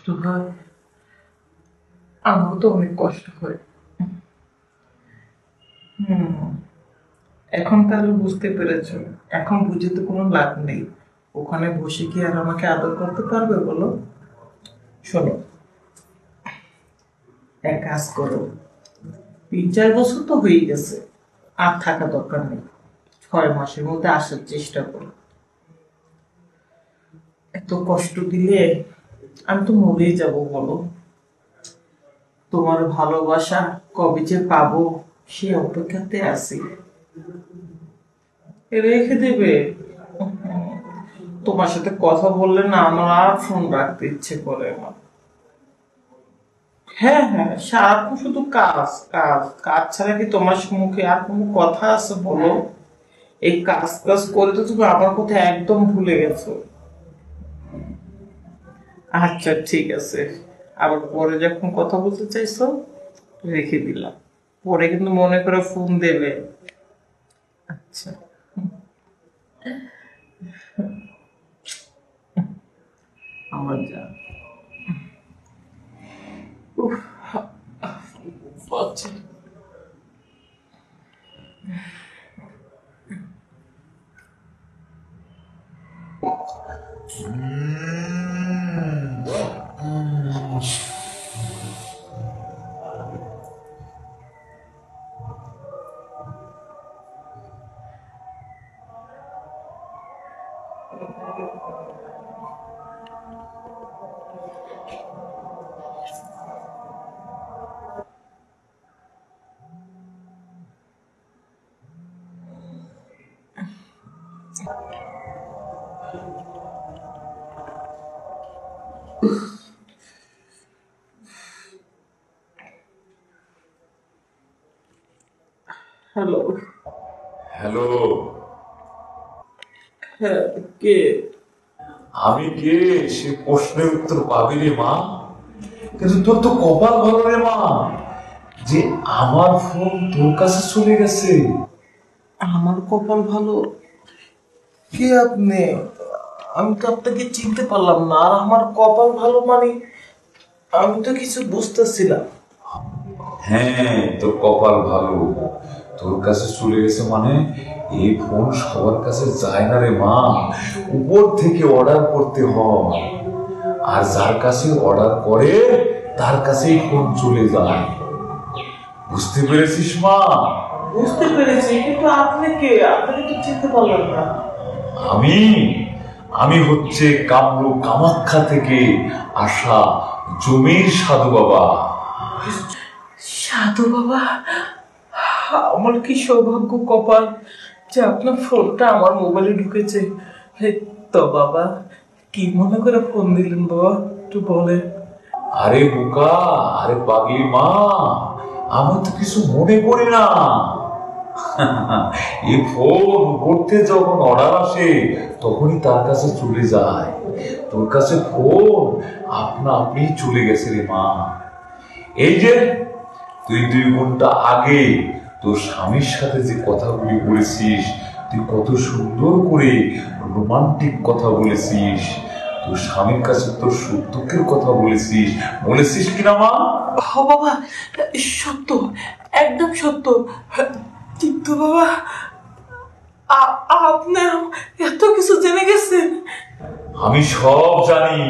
কষ্ট হয়, আমারও তো অনেক কষ্ট হয়। এখন তাহলে বুঝতে পেরেছ? এখন বুঝে তো কোনো লাভ নেই। ওখানে বসে কি আর আমাকে আদর করতে পারবে বলো? শোনো, এক কাজ করো, 3-4 বছর তো হয়ে গেছে, আর থাকা দরকার নেই। 6 মাসের মধ্যে আসার চেষ্টা করো। এত কষ্ট দিলে আমি তো মরেই যাব বলো। তোমার ভালোবাসা কবে যে পাবো সে অপেক্ষাতে আছি। রেখে দেবে? তোমার সাথে কথা বললে না আমার আর ফোন রাখতে ইচ্ছে করে না। হ্যাঁ হ্যাঁ, সারাক্ষণ শুধু কাজ কাজ কাজ ছাড়া কি তোমার মুখে আর কোনো কথা আছে বলো? এই কাজ কাজ করে তো তুমি আমার কথা একদম ভুলে গেছো। আচ্ছা ঠিক আছে, আবার পরে যখন কথা বলতে চাইছো রেখে দিলাম, পরে কিন্তু মনে করে ফোন দেবে। আচ্ছা। আমার যা উফ, আচ্ছা। হ্যালো। হ্যালো। হ্যাঁ, কে? আমি কে সে প্রশ্নের উত্তর পাবি রে মা, কিন্তু তোর তো কপাল ভালো রে মা যে আমার ফোন তোর কাছে চলে গেছে। আমার কপাল ভালো? কে আপনি? আমি তো আপনাকে চিনতে পারলাম না। আর আমার কপাল ভালো মানে আমি তো কিছু বুঝতেছিলাম। হ্যাঁ, তোর কপাল ভালো, তোর কাছে চলে গেছে মানে এই ফোন সবার কাছে যায় না রে মা, উপর থেকে অর্ডার করতে হয়, আর যার কাছে অর্ডার করে তার কাছেই ফোন চলে যায়। বুঝতে পেরেছিস মা? বুঝতে পেরেছি, কিন্তু আপনি কে? আপনাকে তো চিনতে পারলাম না। আমি আমি হচ্ছে কামরূপ কামাখ্যা থেকে আসা জমির সাধু বাবা। সাধু বাবা, আমার কি সৌভাগ্য কপাল যে আপনার ফোনটা আমার মোবাইলে ঢুকেছে। এই তো বাবা, কি মনে করে ফোন দিলেন বাবা, একটু বলেন। আরে বোকা, আরে পাগলি মা, আমি তো কিছু মনে করি না। এই ফোন করতে যখন অর্ডার আসে তখনই তার কাছে চলে যায়। তোর কাছে ফোন আপনা আপনি চলে গেছে রে মা। এই যে তুই 2 ঘন্টা আগে তোর স্বামীর সাথে যে কথাগুলি বলেছিস, তুই কত সুন্দর করে রোমান্টিক কথা বলেছিস, তোর স্বামীর কাছে তোর সুখ দুঃখের কথা বলেছিস, বলেছিস কিনা মা? হ বাবা, সত্য, একদম সত্য। কিন্তু বাবা, আপনি এত কিছু জেনে গেছেন? আমি সব জানি,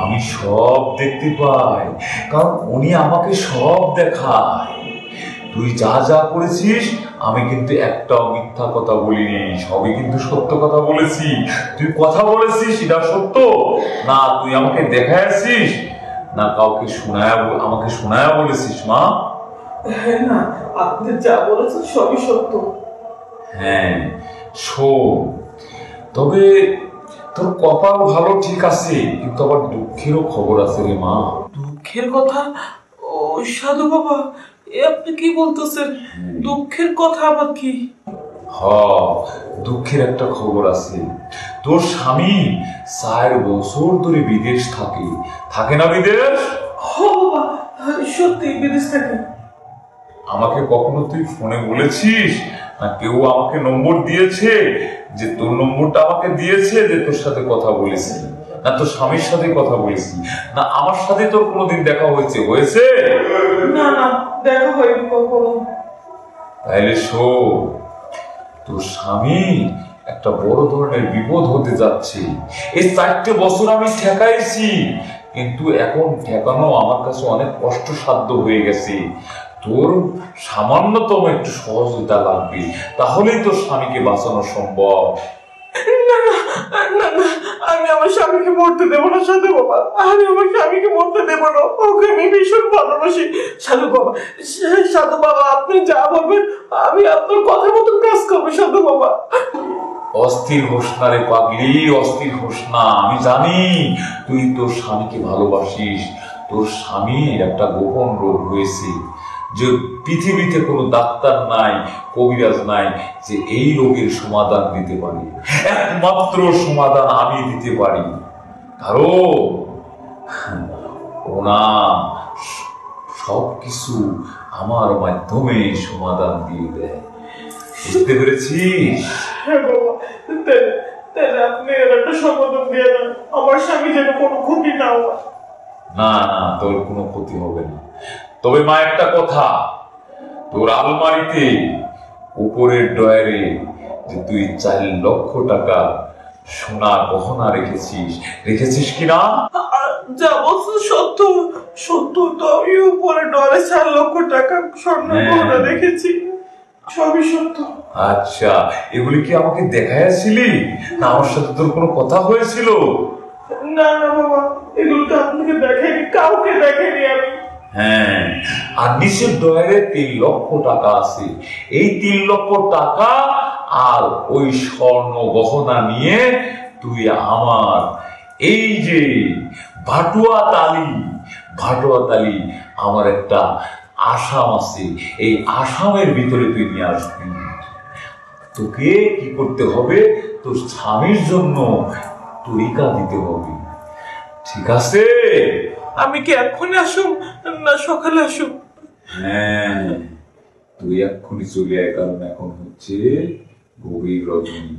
আমি সব দেখতে পাই, কারণ উনি আমাকে সব দেখায়। তুই যা যা করেছিস আমি কিন্তু একটাও মিথ্যা কথা বলিনি, সবই কিন্তু সত্য কথা বলেছি। তুই কথা বলেছিস এটা সত্য না, তুই আমাকে দেখাইছিস না কাউকে আমাকে শোনায়া বলেছিস মা? হ্যাঁ না, আপনি যা বলেছেন সবই সত্য। হ্যাঁ শোন, তবে তোর কপাল ভালো ঠিক আছে, কিন্তু আবার দুঃখেরও খবর আছে রে মা। দুঃখের কথা? ও সাধু বাবা, এ আপনি কি বলতেছেন? দুঃখের কথা আবার কি? হ, দুঃখের একটা খবর আছে। তোর স্বামী 4 বছর ধরে বিদেশ থাকে, থাকে না বিদেশ? হ বাবা, সত্যি বিদেশ থাকে। আমাকে কখনো তুই ফোনে বলেছিস না কেউ আমাকে নম্বর দিয়েছে যে তোর নম্বরটা আমাকে দিয়েছে যে তোর সাথে কথা বলেছি? না তোর স্বামীর সাথে কথা বলেছি, না আমার সাথে তোর কোনোদিন দেখা হয়েছে? না না, দেখা হয়নি কখনো। তাইলে শোন, তোর স্বামী একটা বড় ধরনের বিপদ হতে যাচ্ছে। এই 4টে বছর আমি ঠেকাইছি, কিন্তু এখন ঠেকানো আমার কাছে অনেক কষ্টসাধ্য হয়ে গেছে। তোর সামান্যতম একটু সহযোগিতা লাগবে, তাহলেই তোর স্বামীকে বাঁচানো সম্ভব। না না না না, আমি আমার স্বামীকে মরতে দেবো না সাধু বাবা, আমি আমার স্বামীকে মরতে দেবো না, ওকে আমি ভীষণ ভালোবাসি। সাধু বাবা, সাধু বাবা, আপনি যা বলবেন আমি আপনার কথার মতন কাজ করবো সাধু বাবা। অস্থির হোস না রে পাগলি, অস্থির হোস না। আমি জানি তুই তোর স্বামীকে ভালোবাসিস। তোর স্বামীর একটা গোপন রোগ হয়েছে, যে পৃথিবীতে কোনো ডাক্তার নাই, কবিরাজ নাই যে এই রোগের সমাধান দিতে পারে। একমাত্র সমাধান আমি দিতে পারি, কারণ ওনা সবকিছু আমার মাধ্যমে সমাধান দিয়ে দেয়। বুঝতে পেরেছিস? হ্যাঁ বাবা, তাহলে আপনি এর একটা সমাধান দিয়ে দেন, আমার স্বামী যেন কোনো ক্ষতি না হয়। না না, তোর কোনো ক্ষতি হবে না। তবে মা, একটা কথা, তোর আলমারিতে উপরের ডয়ারে যে তুই 4 লক্ষ টাকা সোনা গহনা রেখেছিস কিনা? যা বলছেন সত্য, সত্য তো। আমি উপরে ডলার 4 লক্ষ টাকা স্বর্ণ গহনা রেখেছি, সবই সত্য। আচ্ছা, এগুলি কি আমাকে দেখাইছিলি, না আমার সাথে তোর কোনো কথা হয়েছিল? না না বাবা, এগুলো তো আপনাকে দেখাইনি, কাউকে দেখাইনি আমি। হ্যাঁ, আর নিচের ডয়ারে 3 লক্ষ টাকা আছে। এই 3 লক্ষ টাকা আর ওই স্বর্ণ গহনা নিয়ে তুই আমার এই যে ভাটুয়াতালি আমার একটা আসাম আছে, এই আসামের ভিতরে তুই নিয়ে আসবি। তোকে কি করতে হবে, তোর স্বামীর জন্য তরিকা দিতে হবে, ঠিক আছে? আমি কি এক্ষুনি আসুন না সকালে আসুন? হ্যাঁ, তুই এক্ষুনি চলে আয়, কারণ এখন হচ্ছে গভীর রজনী।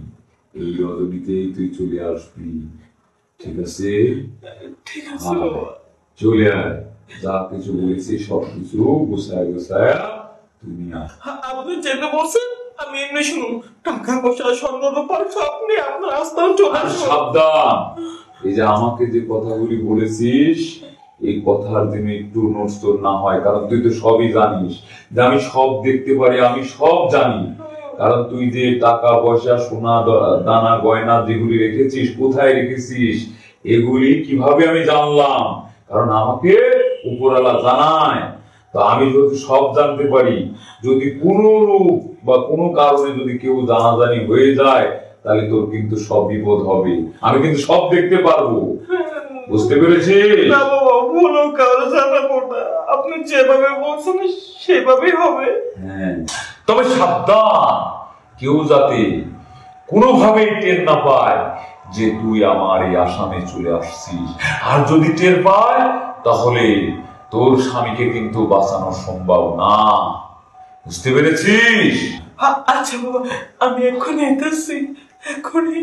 এই রজনীতেই তুই চলে আসবি, ঠিক আছে? ঠিক আছে বাবা। চলে আয়, যা কিছু বলেছি সবকিছু গুছায় তুমি আয়। আপনি যেতে বলছেন আমি এমনি শুনুন, টাকা পয়সা স্বর্ণ রূপা সব নিয়ে আপনার আস্থায় চলে আসুন। সাবধান, এই যে আমাকে যে কথাগুলি বলেছিস, এই কথার জন্য একটু নড়চড় না হয়, কারণ তুই তো সবই জানিস যে আমি সব দেখতে পারি, আমি সব জানি। কারণ তুই যে টাকা পয়সা সোনা দানা গয়না যেগুলি রেখেছিস, কোথায় রেখেছিস, এগুলি কিভাবে আমি জানলাম? কারণ আমাকে উপরওয়ালা জানায়। তো আমি যদি সব জানতে পারি, যদি কোনো রূপ বা কোনো কারণে যদি কেউ জানাজানি হয়ে যায়, তাহলে তোর কিন্তু সব বিপদ হবে। আমি কিন্তু সব দেখতে পারবো, বুঝতে পেরেছিস? না বাবা, ভুলও কারো জানাবো না, আপনি যেভাবে বলছেন সেভাবেই হবে। হ্যাঁ, তবে সাবধান, কেউ যাতে কোনোভাবেই টের না পায় যে তুই আমার এই আসামে চলে আসছিস। আর যদি টের পায়, তাহলে তোর স্বামীকে কিন্তু বাঁচানো সম্ভব না, বুঝতে পেরেছিস? আচ্ছা বাবা, আমি এক্ষুনি এতেছি, এক্ষুনি।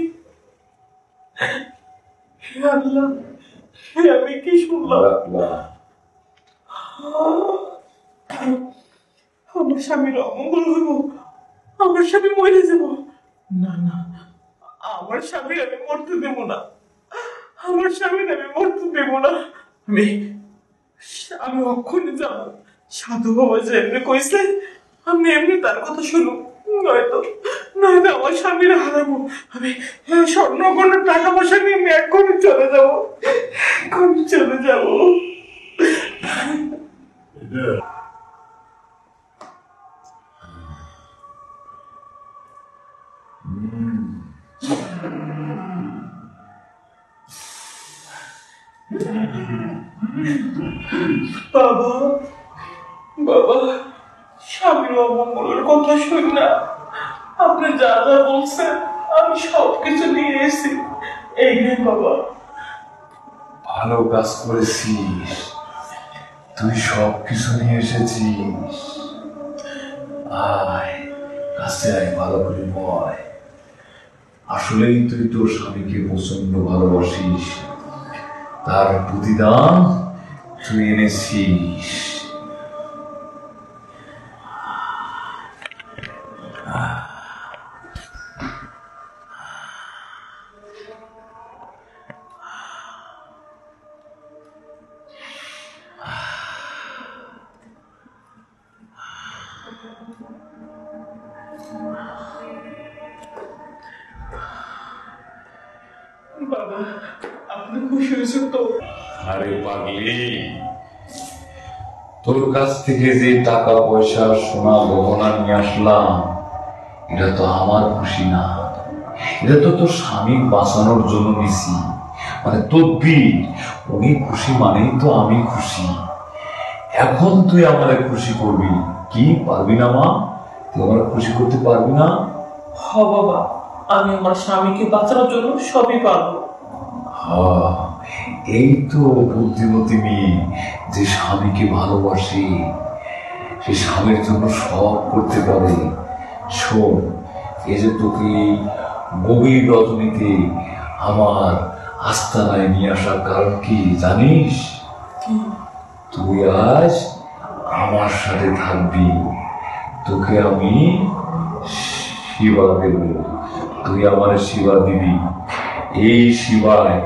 হে আল্লাহ, হে আমি কি শুনলাম? আমার স্বামীর অমঙ্গল হইব, আমার স্বামী মরে যাব। না না, আমার স্বামী আমি মরতে দেব না, আমার স্বামী আমি মরতে দেব না। আমি অক্ষণে যাব, সাধু বাবা যে এমনি কইছে আমি এমনি তার কথা শুনুন, নয়তো আমার স্বামীর হারাবো। আমি স্বর্ণ কোনো টাকা পয়সা নিয়ে আমি এক্ষুনি চলে যাবো, এক্ষুনি চলে যাবো। বাবা বাবা, স্বামীর অমঙ্গলের কথা শুন না, আপনি যা যা বলছেন আমি সবকিছু নিয়ে এসেছি, এই নে বাবা। ভালো কাজ করেছিস, তুই সবকিছু নিয়ে এসেছিস। আয় কাছে আয়, ভালো করে বয়। আসলেই তুই তোর স্বামীকে প্রচন্ড ভালোবাসিস, তার প্রতিদান তুই এনেছিস। বাবা, আপনি খুশি হয়েছেন তো? আরে পাগলি, তোর কাছ থেকে যে টাকা পয়সা সোনা গহনা নিয়ে আসলাম, এটা তো আমার খুশি না, এটা তো তোর স্বামী বাঁচানোর জন্য নিছি। মানে তদ্বির, উনি খুশি মানেই তো আমি খুশি। এখন তুই আমাদের খুশি করবি কি পারবি না মা? তুই আমার খুশি করতে পারবি না? হ বাবা, আমি আমার স্বামীকে বাঁচানোর জন্য সবই পারবো। হ্যাঁ, এই তো বুদ্ধিমতী মেয়ে, যে স্বামীকে ভালোবাসে, সে স্বামীর জন্য সব করতে পারে। শোন, এই যে তোকে গভীর রজনীতে আমার আস্তানায় নিয়ে আসার কারণ কি জানিস? কি? তুই আজ আমার সাথে থাকবি, তোকে আমি সেবা দেব, তুই আমার সেবা দিবি। এই সেবায়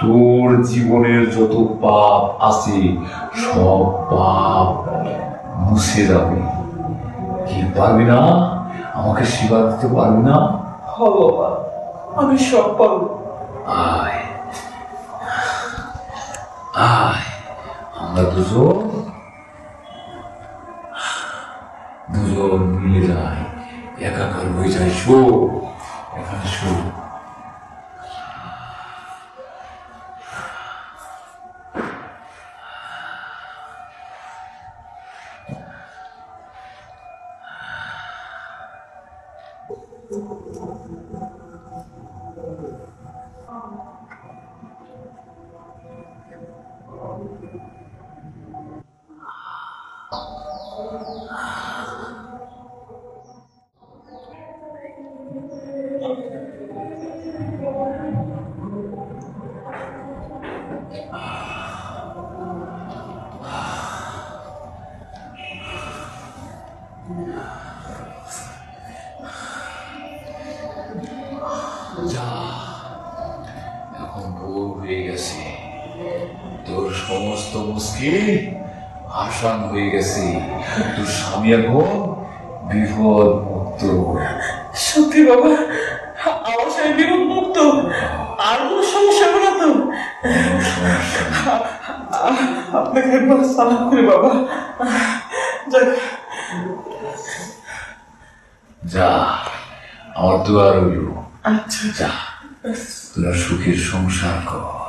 তোর জীবনের যত পাপ আছে সব পাপ মুছে যাবে। কি পারবি না? আমাকে সেবা দিতে পারবি না? হ বাবা, আমি সব পারবো। আয় আয়, আমরা দুজন মিলে যাই, একাকার হয়ে যাই। শো, এখানে শো। যা, এখন ভোর হয়ে গেছে, তোর সমস্ত মুশকিল আসান হয়ে গেছে, তোর স্বামী এখন বিপদ মুক্ত। সত্যি বাবা, আমার স্বামী বিপদ মুক্ত, আর কোনো সমস্যা হবে না তো? আপনাকে একবার সালাম করি বাবা। যাক, যা, আমার দোয়া রইল। আচ্ছা, যা, তোরা সুখের সংসার কর।